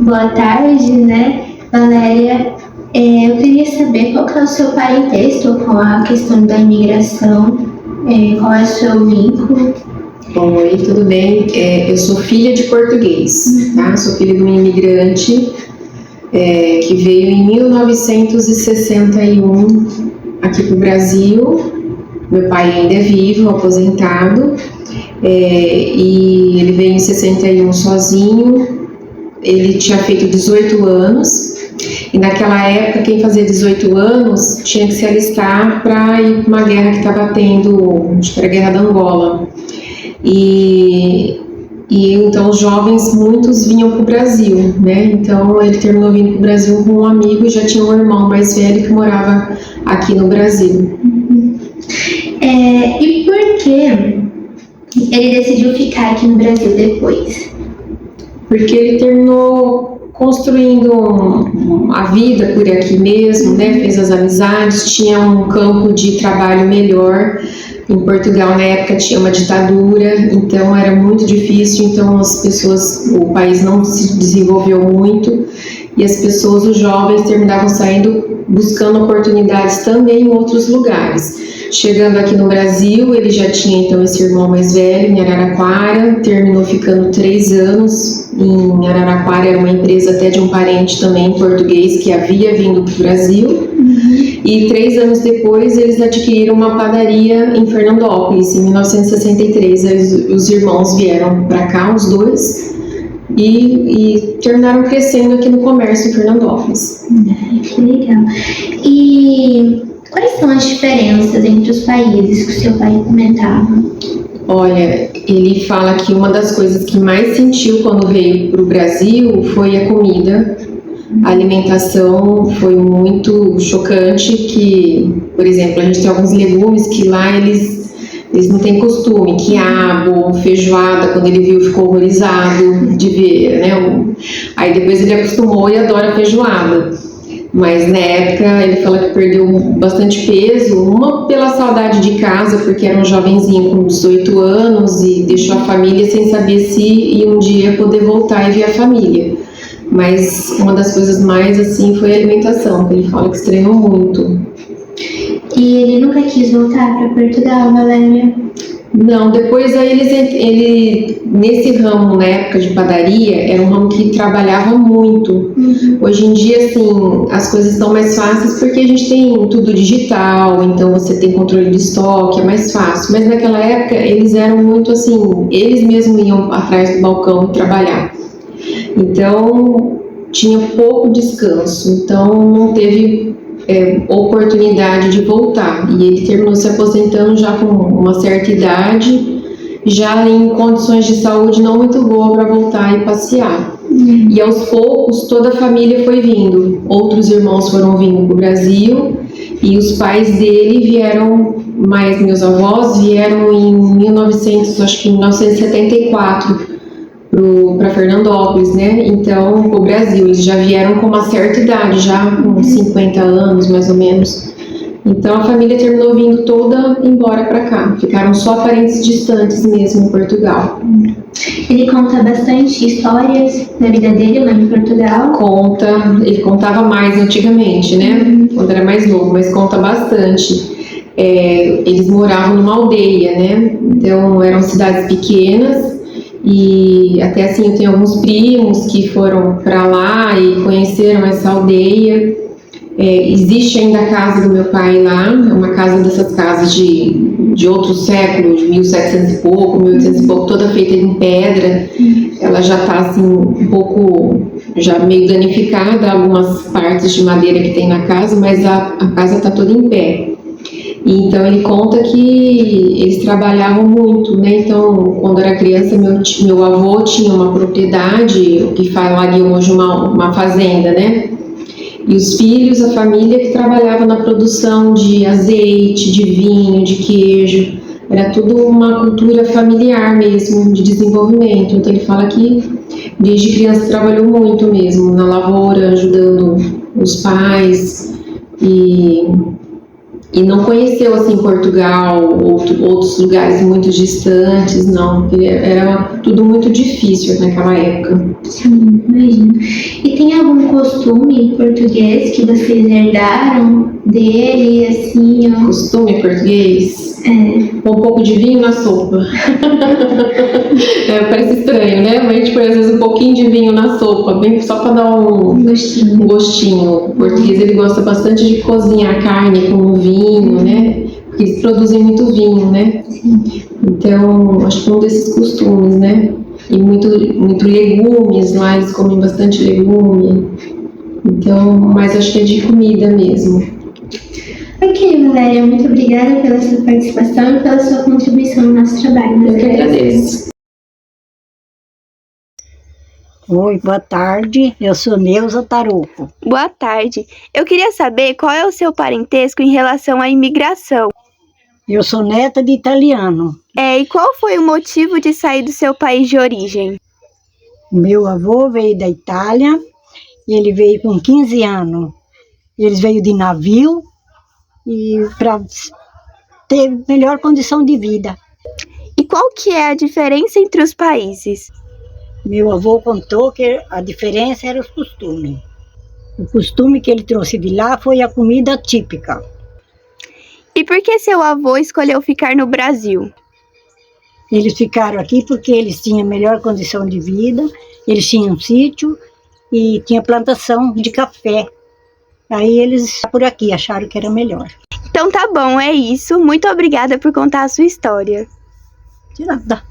boa tarde, né, Valéria? Eu queria saber qual que é o seu parentesco com a questão da imigração, qual é o seu vínculo? Oi, tudo bem? Eu sou filha de português, tá? Sou filha de um imigrante que veio em 1961 aqui para o Brasil. Meu pai ainda é vivo, aposentado, e ele veio em 61 sozinho. Ele tinha feito 18 anos. E naquela época, quem fazia 18 anos tinha que se alistar para ir para uma guerra que estava tendo, acho que era a Guerra da Angola. E então os jovens, muitos vinham para o Brasil, né? Então ele terminou vindo para o Brasil com um amigo e já tinha um irmão mais velho que morava aqui no Brasil. E por que ele decidiu ficar aqui no Brasil depois? Porque ele terminou construindo a vida por aqui mesmo, né? Fez as amizades, tinha um campo de trabalho melhor. Em Portugal, na época, tinha uma ditadura, então era muito difícil, então o país não se desenvolveu muito e as pessoas, os jovens, terminavam saindo buscando oportunidades também em outros lugares. Chegando aqui no Brasil, ele já tinha então esse irmão mais velho em Araraquara, terminou ficando 3 anos em Araraquara, era uma empresa até de um parente também português que havia vindo para o Brasil. E 3 anos depois eles adquiriram uma padaria em Fernandópolis, em 1963. Os irmãos vieram para cá, os dois, e terminaram crescendo aqui no comércio em Fernandópolis. Que legal. E quais são as diferenças entre os países que o seu pai comentava? Olha, ele fala que uma das coisas que mais sentiu quando veio para o Brasil foi a comida. A alimentação foi muito chocante, que, por exemplo, a gente tem alguns legumes que lá eles não têm costume, quiabo, feijoada, quando ele viu ficou horrorizado de ver, né? Aí depois ele acostumou e adora feijoada. Mas na época ele fala que perdeu bastante peso, uma pela saudade de casa, porque era um jovenzinho com 18 anos e deixou a família sem saber se ia um dia poder voltar e ver a família. Mas uma das coisas mais assim foi a alimentação, que ele fala que estranhou muito. E ele nunca quis voltar para Portugal, Valéria? Não, depois aí ele nesse ramo, na época de padaria, era um ramo que trabalhava muito. Hoje em dia, assim, as coisas estão mais fáceis porque a gente tem tudo digital, então você tem controle de estoque, é mais fácil. Mas naquela época, eles eram muito assim, eles mesmos iam atrás do balcão e trabalhar. Então, tinha pouco descanso, então não teve oportunidade de voltar. E ele terminou se aposentando já com uma certa idade, já em condições de saúde não muito boas para voltar e passear. E aos poucos, toda a família foi vindo. Outros irmãos foram vindo para o Brasil e os pais dele vieram, mais meus avós, vieram em 1974. Para Fernandópolis, né? Então, o Brasil, eles já vieram com uma certa idade, já com 50 anos, mais ou menos. Então, a família terminou vindo toda embora para cá. Ficaram só parentes distantes mesmo em Portugal. Ele conta bastante histórias da vida dele lá em Portugal? Conta, ele contava mais antigamente, né? Quando era mais novo, mas conta bastante. Eles moravam numa aldeia, né? Então, eram cidades pequenas. E até assim, eu tenho alguns primos que foram para lá e conheceram essa aldeia. Existe ainda a casa do meu pai lá, é uma casa dessas casas de outro século, de 1700 e pouco, 1800 e pouco, toda feita em pedra. Ela já está assim, um pouco, já meio danificada, algumas partes de madeira que tem na casa, mas a casa está toda em pé. Então ele conta que eles trabalhavam muito, né? Então, quando era criança, meu avô tinha uma propriedade, o que falariam hoje uma fazenda, né? E os filhos, a família que trabalhava na produção de azeite, de vinho, de queijo. Era tudo uma cultura familiar mesmo, de desenvolvimento. Então ele fala que desde criança trabalhou muito mesmo, na lavoura, ajudando os pais. E não conheceu, assim, Portugal, outros lugares muito distantes, não. Era tudo muito difícil naquela época. Sim, imagino. E tem algum costume português que vocês herdaram dele, assim, ó? Costume português? É, Um pouco de vinho na sopa. Parece estranho, né? Mas a gente põe às vezes um pouquinho de vinho na sopa, bem só para dar um gostinho. O português ele gosta bastante de cozinhar carne com vinho, né? Porque eles produzem muito vinho, né? sim. Então, acho que é um desses costumes, né? E muito legumes lá, eles comem bastante legume. Então, mas acho que é de comida mesmo. Ok, Valéria, muito obrigada pela sua participação e pela sua contribuição no nosso trabalho. Eu que agradeço. Oi, boa tarde. Eu sou Neuza Taruco. Boa tarde. Eu queria saber qual é o seu parentesco em relação à imigração. Eu sou neta de italiano. E qual foi o motivo de sair do seu país de origem? Meu avô veio da Itália e ele veio com 15 anos. Eles veio de navio e para ter melhor condição de vida. E qual que é a diferença entre os países? Meu avô contou que a diferença era os costumes. O costume que ele trouxe de lá foi a comida típica. E por que seu avô escolheu ficar no Brasil? Eles ficaram aqui porque eles tinham melhor condição de vida, eles tinham um sítio e tinha plantação de café. Aí eles por aqui acharam que era melhor. Então tá bom, é isso. Muito obrigada por contar a sua história. De nada.